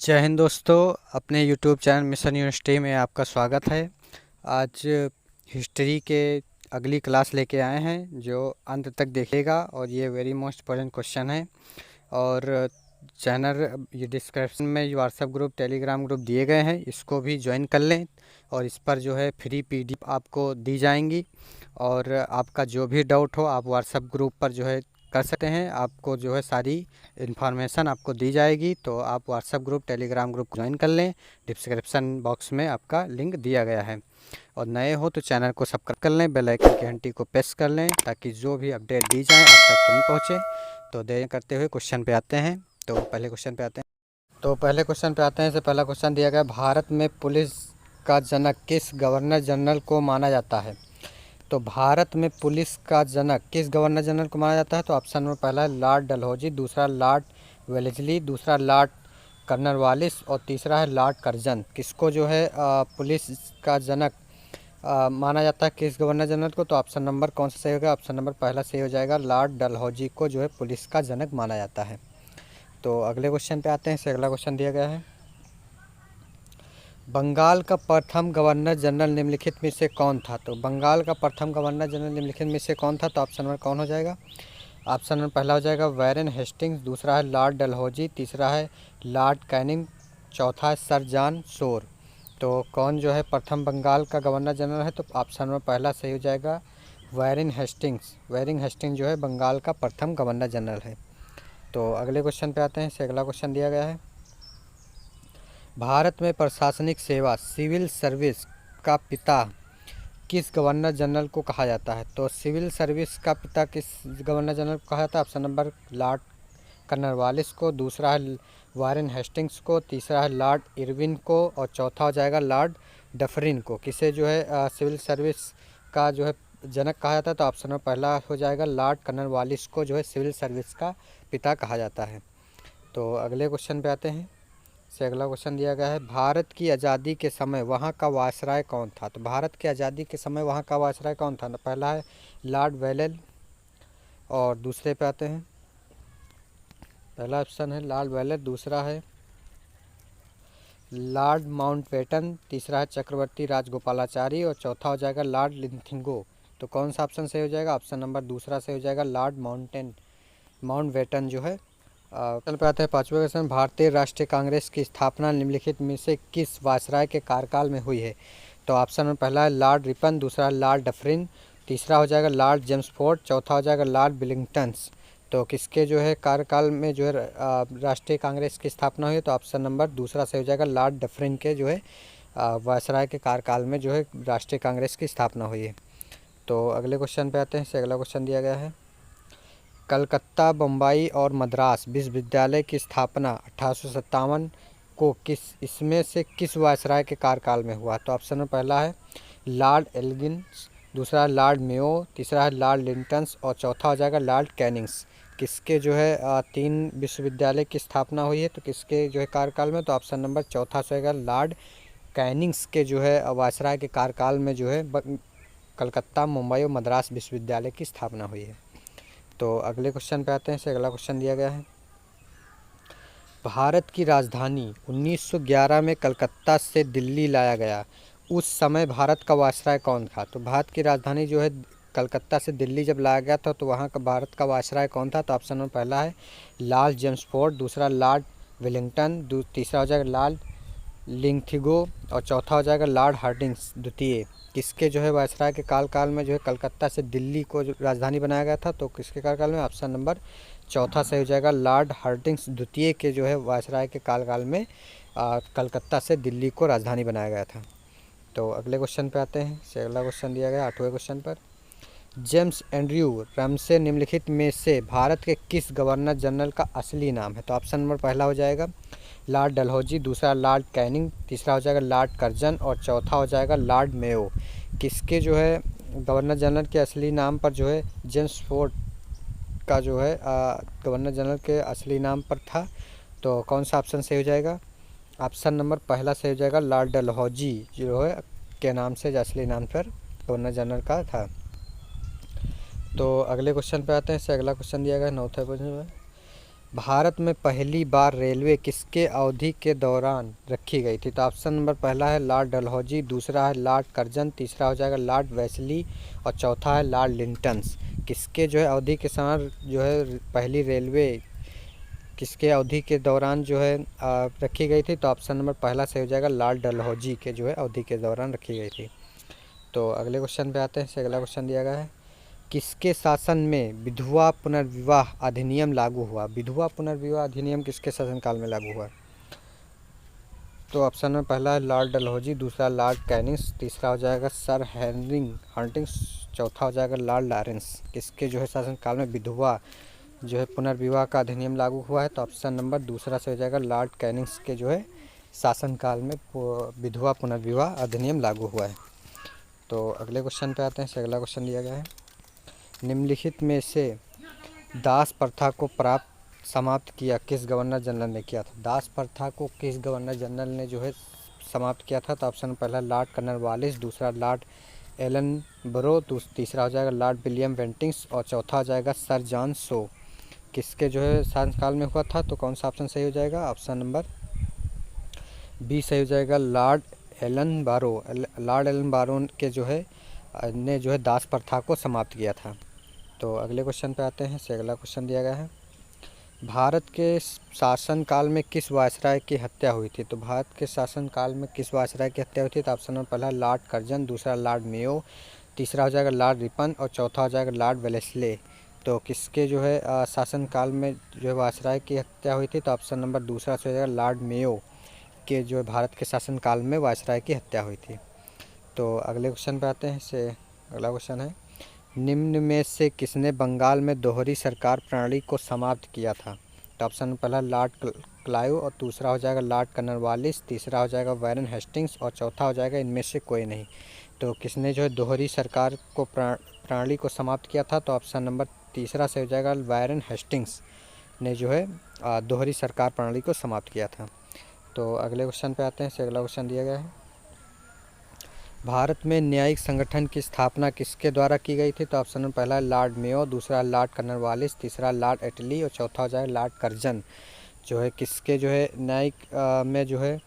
जय हिंद दोस्तों, अपने यूट्यूब चैनल मिशन यूनिवर्सिटी में आपका स्वागत है। आज हिस्ट्री के अगली क्लास लेके आए हैं जो अंत तक देखेगा और ये वेरी मोस्ट इम्पोर्टेंट क्वेश्चन है। और चैनल ये डिस्क्रिप्शन में व्हाट्सएप ग्रुप टेलीग्राम ग्रुप दिए गए हैं, इसको भी ज्वाइन कर लें और इस पर जो है फ्री पीडीएफ आपको दी जाएंगी। और आपका जो भी डाउट हो आप व्हाट्सएप ग्रुप पर जो है कर सकते हैं, आपको जो है सारी इन्फॉर्मेशन आपको दी जाएगी। तो आप WhatsApp group Telegram group join कर लें, डिस्क्रिप्शन बॉक्स में आपका लिंक दिया गया है। और नए हो तो चैनल को सब्सक्राइब कर लें, बेल आइकन की घंटी को प्रेस कर लें ताकि जो भी अपडेट दी जाए आप तक तुरंत पहुँचे। तो देर करते हुए क्वेश्चन पे आते हैं। तो पहले क्वेश्चन पे आते हैं। इससे पहला क्वेश्चन दिया गया, भारत में पुलिस का जनक किस गवर्नर जनरल को माना जाता है। तो भारत में पुलिस का जनक किस गवर्नर जनरल को माना जाता है। तो ऑप्शन नंबर पहला है लॉर्ड डलहौजी, दूसरा लॉर्ड वेलेस्ली, दूसरा लॉर्ड कर्नवालिस और तीसरा है लॉर्ड कर्जन। किसको जो है पुलिस का जनक माना जाता है किस गवर्नर जनरल को। तो ऑप्शन नंबर कौन सा सही होगा, ऑप्शन नंबर पहला सही हो जाएगा, लॉर्ड डलहौजी को जो है पुलिस का जनक माना जाता है। तो अगले क्वेश्चन पे आते हैं। इससे अगला क्वेश्चन दिया गया है, बंगाल का प्रथम गवर्नर जनरल निम्नलिखित में से कौन था। तो बंगाल का प्रथम गवर्नर जनरल निम्नलिखित में से कौन था। तो ऑप्शन नंबर कौन हो जाएगा, ऑप्शन नंबर पहला हो जाएगा वैरेन हेस्टिंग्स, दूसरा है लॉर्ड डलहौजी, तीसरा है लॉर्ड कैनिंग, चौथा है सर जॉन शोर। तो कौन जो है प्रथम बंगाल का गवर्नर जनरल है। तो ऑप्शन नंबर पहला सही हो जाएगा, वैरेन हेस्टिंग्स। वैरेन हेस्टिंग्स जो है बंगाल का प्रथम गवर्नर जनरल है। तो अगले क्वेश्चन पे आते हैं। इससे अगला क्वेश्चन दिया गया है, भारत में प्रशासनिक सेवा सिविल सर्विस का पिता किस गवर्नर जनरल को कहा जाता है। तो सिविल सर्विस का पिता किस गवर्नर जनरल को कहा जाता है। ऑप्शन नंबर लॉर्ड कर्नवालिस को, दूसरा है वारेन हेस्टिंग्स को, तीसरा है लॉर्ड इरविन को और चौथा हो जाएगा लॉर्ड डफरिन को। किसे जो है सिविल सर्विस का जो है जनक कहा जाता है। तो ऑप्शन नंबर पहला हो जाएगा, लॉर्ड कर्नवालिस को जो है सिविल सर्विस का पिता कहा जाता है। तो अगले क्वेश्चन पे आते हैं। से अगला क्वेश्चन दिया गया है, भारत की आज़ादी के समय वहाँ का वायसराय कौन था। तो भारत की आज़ादी के समय वहाँ का वायसराय कौन था। पहला है लॉर्ड वेलेल और दूसरे पे आते हैं, पहला ऑप्शन है लॉर्ड वेलेल, दूसरा है लॉर्ड माउंटबेटन, तीसरा है चक्रवर्ती राजगोपालाचारी और चौथा हो जाएगा लॉर्ड लिंथिंगो। तो कौन सा ऑप्शन सही हो जाएगा, ऑप्शन नंबर दूसरा से हो जाएगा, लॉर्ड माउंटबेटन जो है। चल पे आते हैं पाँचवें क्वेश्चन, भारतीय राष्ट्रीय कांग्रेस की स्थापना निम्नलिखित में से किस वायसराय के कार्यकाल में हुई है। तो ऑप्शन में पहला है लॉर्ड रिपन, दूसरा लॉर्ड डफरिन, तीसरा हो जाएगा लॉर्ड जेम्सफोर्ड, चौथा हो जाएगा लॉर्ड विलिंगटन्स। तो किसके जो है कार्यकाल में जो है राष्ट्रीय कांग्रेस की स्थापना हुई है। तो ऑप्शन नंबर दूसरा से हो जाएगा, लॉर्ड डफरिन के जो है वायसराय के कार्यकाल में जो है राष्ट्रीय कांग्रेस की स्थापना हुई है। तो अगले क्वेश्चन पे आते हैं। से अगला क्वेश्चन दिया गया है, कलकत्ता, बम्बई और मद्रास विश्वविद्यालय की स्थापना 1857 को इसमें से किस वायसराय के कार्यकाल में हुआ। तो ऑप्शन में पहला है लॉर्ड एल्गिन्स, दूसरा लॉर्ड मेयो, तीसरा है लॉर्ड लिंटन्स और चौथा हो जाएगा लॉर्ड कैनिंग्स। किसके जो है तीन विश्वविद्यालय की स्थापना हुई है। तो किसके जो है कार्यकाल में। तो ऑप्शन नंबर चौथा से होगा लॉर्ड कैनिंग्स के जो है वायसराय के कार्यकाल में जो है कलकत्ता, मुंबई और मद्रास विश्वविद्यालय की स्थापना हुई है। तो अगले क्वेश्चन पे आते हैं। से अगला क्वेश्चन दिया गया है, भारत की राजधानी 1911 में कलकत्ता से दिल्ली लाया गया, उस समय भारत का वायसराय कौन था। तो भारत की राजधानी जो है कलकत्ता से दिल्ली जब लाया गया था तो वहाँ का भारत का वायसराय कौन था। तो ऑप्शन नंबर पहला है लॉर्ड जेम्सफोर्ड, दूसरा लॉर्ड वेलिंगटन, तीसरा हो जाएगा लॉर्ड लिंथिगो और चौथा हो जाएगा लॉर्ड हार्डिंग्स द्वितीय। किसके जो है वायसराय के काल में जो है कलकत्ता से दिल्ली को जो राजधानी बनाया गया था। तो किसके कार्यकाल में, ऑप्शन नंबर चौथा सही हो जाएगा, लॉर्ड हार्डिंग्स द्वितीय के जो है वायसराय के काल में कलकत्ता से दिल्ली को राजधानी बनाया गया था। तो अगले क्वेश्चन पे आते हैं। से अगला क्वेश्चन दिया गया आठवें क्वेश्चन पर, जेम्स एंड्रयू रमसे निम्नलिखित में से भारत के किस गवर्नर जनरल का असली नाम है। तो ऑप्शन नंबर पहला हो जाएगा लॉर्ड डलहौजी, दूसरा लॉर्ड कैनिंग, तीसरा हो जाएगा लॉर्ड कर्जन और चौथा हो जाएगा लॉर्ड मेयो। किसके जो है गवर्नर जनरल के असली नाम पर जो है जेम्स फोर्ड का जो है गवर्नर जनरल के असली नाम पर था। तो कौन सा ऑप्शन सही हो जाएगा, ऑप्शन नंबर पहला सही हो जाएगा, लॉर्ड डलहौजी जो है के नाम से जो असली नाम पर गवर्नर जनरल का था। तो अगले क्वेश्चन पे आते हैं। इससे अगला क्वेश्चन दिया गया नौथे क्वेश्चन में, भारत में पहली बार रेलवे किसके अवधि के दौरान रखी गई थी? तो ऑप्शन नंबर पहला है लॉर्ड डलहौजी, दूसरा है लॉर्ड कर्जन, तीसरा हो जाएगा लॉर्ड वेस्ली और चौथा है लॉर्ड लिंटन्स। किसके जो है अवधि के समय जो है पहली रेलवे किसके अवधि के दौरान जो है रखी गई थी? तो ऑप्शन नंबर पहला सही हो जाएगा लॉर्ड डलहौजी के जो है अवधि के दौरान रखी गई थी। तो अगले क्वेश्चन पे आते हैं। से अगला क्वेश्चन दिया गया है, किसके शासन में विधवा पुनर्विवाह अधिनियम लागू हुआ? विधवा पुनर्विवाह अधिनियम किसके शासनकाल में लागू हुआ? तो ऑप्शन में पहला है लॉर्ड डलहौजी, दूसरा लॉर्ड कैनिंग्स, तीसरा हो जाएगा सर हेनरी हंटिंग्स, चौथा हो जाएगा लॉर्ड लॉरेंस। किसके जो है शासनकाल में विधवा जो है पुनर्विवाह का अधिनियम लागू हुआ है? तो ऑप्शन नंबर दूसरा से हो जाएगा लॉर्ड कैनिंग्स के जो है शासनकाल में विधवा पुनर्विवाह अधिनियम लागू हुआ है। तो अगले क्वेश्चन पे आते हैं। से अगला क्वेश्चन दिया गया है, निम्नलिखित में से दास प्रथा को समाप्त किया किस गवर्नर जनरल ने किया था? दास प्रथा को किस गवर्नर जनरल ने जो है समाप्त किया था? तो ऑप्शन पहला लॉर्ड कर्नवालिस, दूसरा लॉर्ड एलन बरो, तीसरा हो जाएगा लॉर्ड विलियम बेंटिंग्स और चौथा हो जाएगा सर जॉन शो। किसके जो है शासनकाल में हुआ था? तो कौन सा ऑप्शन सही हो जाएगा? ऑप्शन नंबर बी सही हो जाएगा लॉर्ड एलन बारो। लॉर्ड एलन बारो के जो है ने जो है दास प्रथा को समाप्त किया था। तो अगले क्वेश्चन पे आते हैं। से अगला क्वेश्चन दिया गया है, भारत के शासनकाल में किस वायसराय की हत्या हुई थी? तो भारत के शासनकाल में किस वायसराय की हत्या हुई थी? तो ऑप्शन नंबर पहला लॉर्ड कर्जन, दूसरा लॉर्ड मेयो, तीसरा हो जाएगा लॉर्ड रिपन और चौथा हो जाएगा लॉर्ड वेलेस्ले। तो किसके जो है शासनकाल में जो है वायसराय की हत्या हुई थी? तो ऑप्शन नंबर दूसरा से हो जाएगा लॉर्ड मेयो के जो है भारत के शासनकाल में वायसराय की हत्या हुई थी। तो अगले क्वेश्चन पे आते हैं। से अगला क्वेश्चन है, निम्न में से किसने बंगाल में दोहरी सरकार प्रणाली को समाप्त किया था? तो ऑप्शन पहला लॉर्ड क्लाइव और दूसरा हो जाएगा लॉर्ड कर्नवालिस, तीसरा हो जाएगा वैरन हेस्टिंग्स और चौथा हो जाएगा इनमें से कोई नहीं। तो किसने जो है दोहरी सरकार को प्रणाली को समाप्त किया था? तो ऑप्शन नंबर तीसरा से हो जाएगा वैरन हेस्टिंग्स ने जो है दोहरी सरकार प्रणाली को समाप्त किया था। तो अगले क्वेश्चन पे आते हैं। से अगला क्वेश्चन दिया गया है, भारत में न्यायिक संगठन की स्थापना किसके द्वारा की गई थी? तो ऑप्शन में पहला लॉर्ड मेयो, दूसरा लॉर्ड कर्नवालिस, तीसरा लॉर्ड एटली और चौथा हो जाएगा लॉर्ड कर्जन। जो है किसके जो है न्यायिक में जो है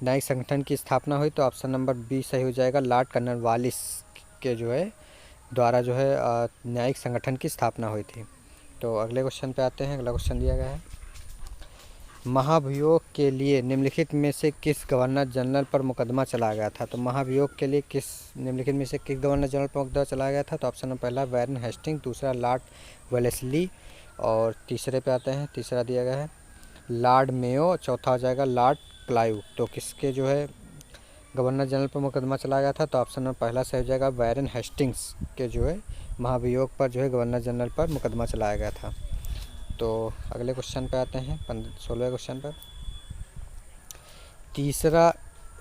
न्यायिक संगठन की स्थापना हुई? तो ऑप्शन नंबर बी सही हो जाएगा लॉर्ड कर्नवालिस के जो है द्वारा जो है न्यायिक संगठन की स्थापना हुई थी। तो अगले क्वेश्चन पे आते हैं। अगला क्वेश्चन दिया गया है, महाभियोग के लिए निम्नलिखित में से किस गवर्नर जनरल पर मुकदमा चलाया गया था? तो महाभियोग के लिए निम्नलिखित में से किस गवर्नर जनरल पर मुकदमा चलाया गया था? तो ऑप्शन नंबर पहला वैरन हेस्टिंग, दूसरा लॉर्ड वेलेस्ली और तीसरे पे आते हैं। तीसरा दिया गया है लॉर्ड मेयो, चौथा हो जाएगा लॉर्ड क्लाइव। तो किसके जो है गवर्नर जनरल पर मुकदमा चलाया गया था? तो ऑप्शन नंबर पहला सही हो जाएगा वैरन हेस्टिंग्स के जो है महाभियोग पर जो है गवर्नर जनरल पर मुकदमा चलाया गया था। तो अगले क्वेश्चन पे आते हैं 16वें क्वेश्चन पर, तीसरा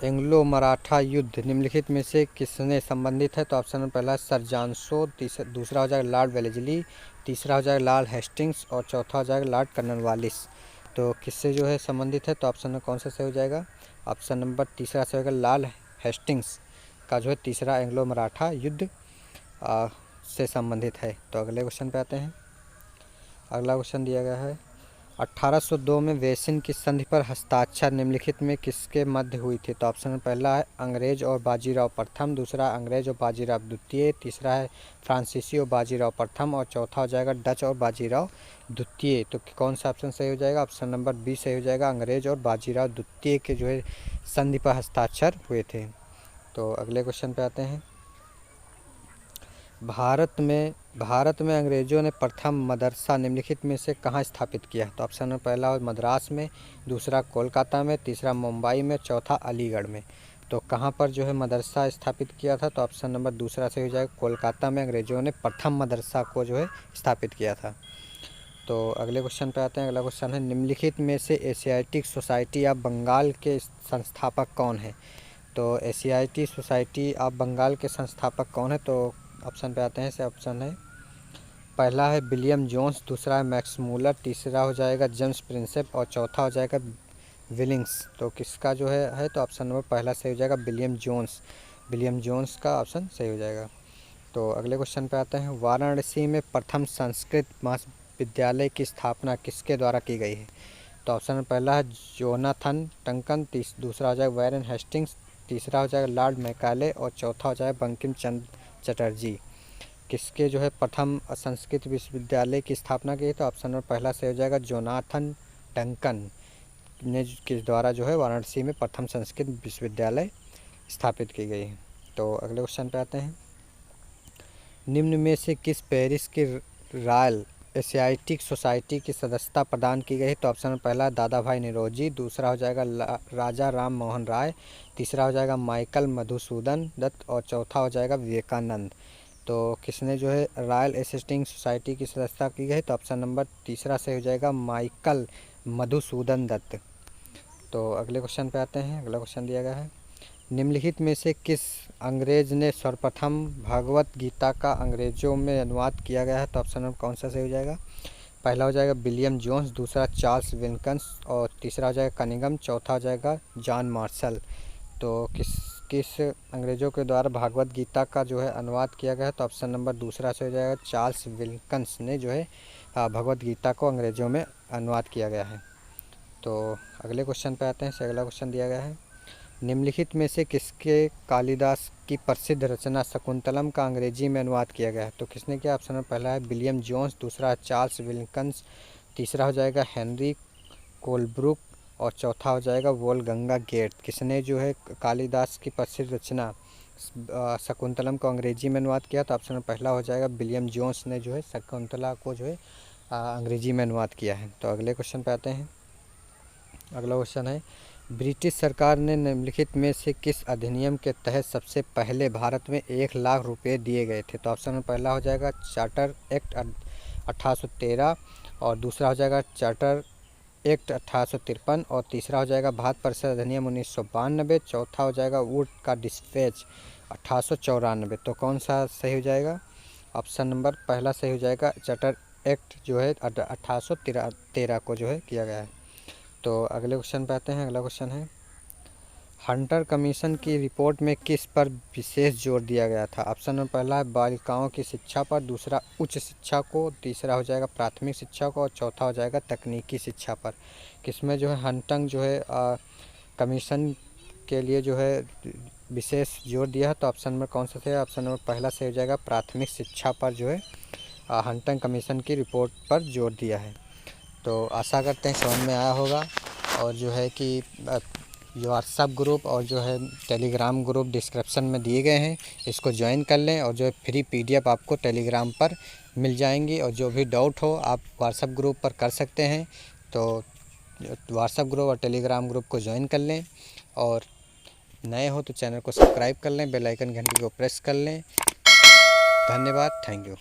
एंग्लो मराठा युद्ध निम्नलिखित में से किसने संबंधित है? तो ऑप्शन में पहला सर जॉन शो, दूसरा हो जाएगा लॉर्ड वेलेस्ली, तीसरा हो जाएगा लॉर्ड हेस्टिंग्स और चौथा हो जाएगा लॉर्ड कर्नवालिस। तो किससे जो है संबंधित है? तो ऑप्शन में कौन सा सही हो जाएगा? ऑप्शन नंबर तीसरा से होगा लॉर्ड हेस्टिंग्स का जो है तीसरा एंग्लो मराठा युद्ध से संबंधित है। तो अगले क्वेश्चन पे आते हैं। अगला क्वेश्चन दिया गया है, 1802 में वेसिन की संधि पर हस्ताक्षर निम्नलिखित में किसके मध्य हुई थी? तो ऑप्शन में पहला है अंग्रेज और बाजीराव प्रथम, दूसरा अंग्रेज और बाजीराव द्वितीय, तीसरा है फ्रांसीसी और बाजीराव प्रथम और चौथा हो जाएगा डच और बाजीराव द्वितीय। तो कौन सा ऑप्शन सही हो जाएगा? ऑप्शन नंबर बी सही हो जाएगा, अंग्रेज और बाजीराव द्वितीय के जो है संधि पर हस्ताक्षर हुए थे। तो अगले क्वेश्चन पे आते हैं, भारत में अंग्रेज़ों ने प्रथम मदरसा निम्नलिखित में से कहाँ स्थापित किया? तो ऑप्शन में पहला मद्रास में, दूसरा कोलकाता में, तीसरा मुंबई में, चौथा अलीगढ़ में। तो कहाँ पर जो है मदरसा स्थापित किया था? तो ऑप्शन नंबर दूसरा से हो जाएगा कोलकाता में अंग्रेज़ों ने प्रथम मदरसा को जो है स्थापित किया था। तो अगले क्वेश्चन पे आते हैं। अगला क्वेश्चन है, निम्नलिखित में से एशियाटिक सोसाइटी ऑफ बंगाल के संस्थापक कौन है? तो एशियाटिक सोसाइटी ऑफ बंगाल के संस्थापक कौन है? तो ऑप्शन पे आते हैं। से ऑप्शन है पहला है विलियम जोन्स, दूसरा है मैक्स मूलर, तीसरा हो जाएगा जेम्स प्रिंसेप और चौथा हो जाएगा विलिंग्स। तो किसका जो है तो ऑप्शन नंबर पहला सही हो जाएगा विलियम जोन्स का ऑप्शन सही हो जाएगा। तो अगले क्वेश्चन पे आते हैं, वाराणसी में प्रथम संस्कृत विश्वविद्यालय की स्थापना किसके द्वारा की गई है? तो ऑप्शन पहला है जोनाथन डंकन, दूसरा हो जाएगा वैरन हेस्टिंग्स, तीसरा हो जाएगा लॉर्ड मैकाले और चौथा हो जाएगा बंकिम चंद्र चटर्जी। किसके जो है प्रथम संस्कृत विश्वविद्यालय की स्थापना की? तो ऑप्शन नंबर पहला से हो जाएगा जोनाथन डंकन ने के द्वारा जो है वाराणसी में प्रथम संस्कृत विश्वविद्यालय स्थापित की गई है। तो अगले क्वेश्चन पे आते हैं। निम्न में से किस पेरिस की रॉयल एशियाटिक सोसाइटी की सदस्यता प्रदान की गई? तो ऑप्शन पहला दादा भाई निरोजी, दूसरा हो जाएगा राजा राम मोहन राय, तीसरा हो जाएगा माइकल मधुसूदन दत्त और चौथा हो जाएगा विवेकानंद। तो किसने जो है रॉयल एशियाटिक सोसाइटी की सदस्यता की गई? तो ऑप्शन नंबर तीसरा से हो जाएगा माइकल मधुसूदन दत्त। तो अगले क्वेश्चन पे आते हैं। अगला क्वेश्चन दिया गया है, निम्नलिखित में से किस अंग्रेज ने सर्वप्रथम भगवत गीता का अंग्रेजों में अनुवाद किया गया है? तो ऑप्शन नंबर कौन सा सही हो जाएगा? पहला हो जाएगा विलियम जोन्स, दूसरा चार्ल्स विल्किंस और तीसरा हो जाएगा कनिंघम, चौथा हो जाएगा जॉन मार्शल। तो किस अंग्रेज़ों के द्वारा भगवत गीता का जो है अनुवाद किया गया है? तो ऑप्शन नंबर दूसरा से हो जाएगा चार्ल्स विल्किंस ने जो है भगवत गीता को अंग्रेज़ों में अनुवाद किया गया है। तो अगले क्वेश्चन पे आते हैं। अगला क्वेश्चन दिया गया है, निम्नलिखित में से किसके कालिदास की प्रसिद्ध रचना शकुंतलम का अंग्रेजी में अनुवाद किया गया है? तो किसने किया? ऑप्शन नंबर पहला है विलियम जोन्स, दूसरा है चार्ल्स विल्किंस, तीसरा हो जाएगा हेनरी कोलब्रुक और चौथा हो जाएगा वोल्फगंग गेट। किसने जो है कालिदास की प्रसिद्ध रचना शकुंतलम को अंग्रेजी में अनुवाद किया? तो ऑप्शन पहला हो जाएगा विलियम जोन्स ने जो है शकुंतला को जो है अंग्रेजी में अनुवाद किया है। तो अगले क्वेश्चन पे आते हैं। अगला क्वेश्चन है, ब्रिटिश सरकार ने निम्नलिखित में से किस अधिनियम के तहत सबसे पहले भारत में 1,00,000 रुपये दिए गए थे? तो ऑप्शन में पहला हो जाएगा चार्टर एक्ट 1813 और दूसरा हो जाएगा चार्टर एक्ट 1853 और तीसरा हो जाएगा भारत परिषद अधिनियम 1992, चौथा हो जाएगा वुड का डिस्पैच 1894। तो कौन सा सही हो जाएगा? ऑप्शन नंबर पहला सही हो जाएगा, चार्टर एक्ट जो है 1813 को जो है किया गया है। तो अगले क्वेश्चन पे आते हैं। अगला क्वेश्चन है, हंटर कमीशन की रिपोर्ट में किस पर विशेष जोर दिया गया था? ऑप्शन नंबर पहला है बालिकाओं की शिक्षा पर, दूसरा उच्च शिक्षा को, तीसरा हो जाएगा प्राथमिक शिक्षा को और चौथा हो जाएगा तकनीकी शिक्षा पर। किसमें जो है हंटंग जो है कमीशन के लिए जो है विशेष जोर दिया है? तो ऑप्शन नंबर कौन सा है? ऑप्शन नंबर पहला से हो जाएगा प्राथमिक शिक्षा पर जो है हंटंग कमीशन की रिपोर्ट पर जोर दिया है। तो आशा करते हैं समझ में आया होगा और जो है कि जो व्हाट्सएप ग्रुप और जो है टेलीग्राम ग्रुप डिस्क्रिप्शन में दिए गए हैं, इसको ज्वाइन कर लें और जो है फ्री PDF आपको टेलीग्राम पर मिल जाएंगी और जो भी डाउट हो आप व्हाट्सएप ग्रुप पर कर सकते हैं। तो व्हाट्सएप ग्रुप और टेलीग्राम ग्रुप को ज्वाइन कर लें और नए हो तो चैनल को सब्सक्राइब कर लें, बेल आइकन घंटी को प्रेस कर लें। धन्यवाद, थैंक यू।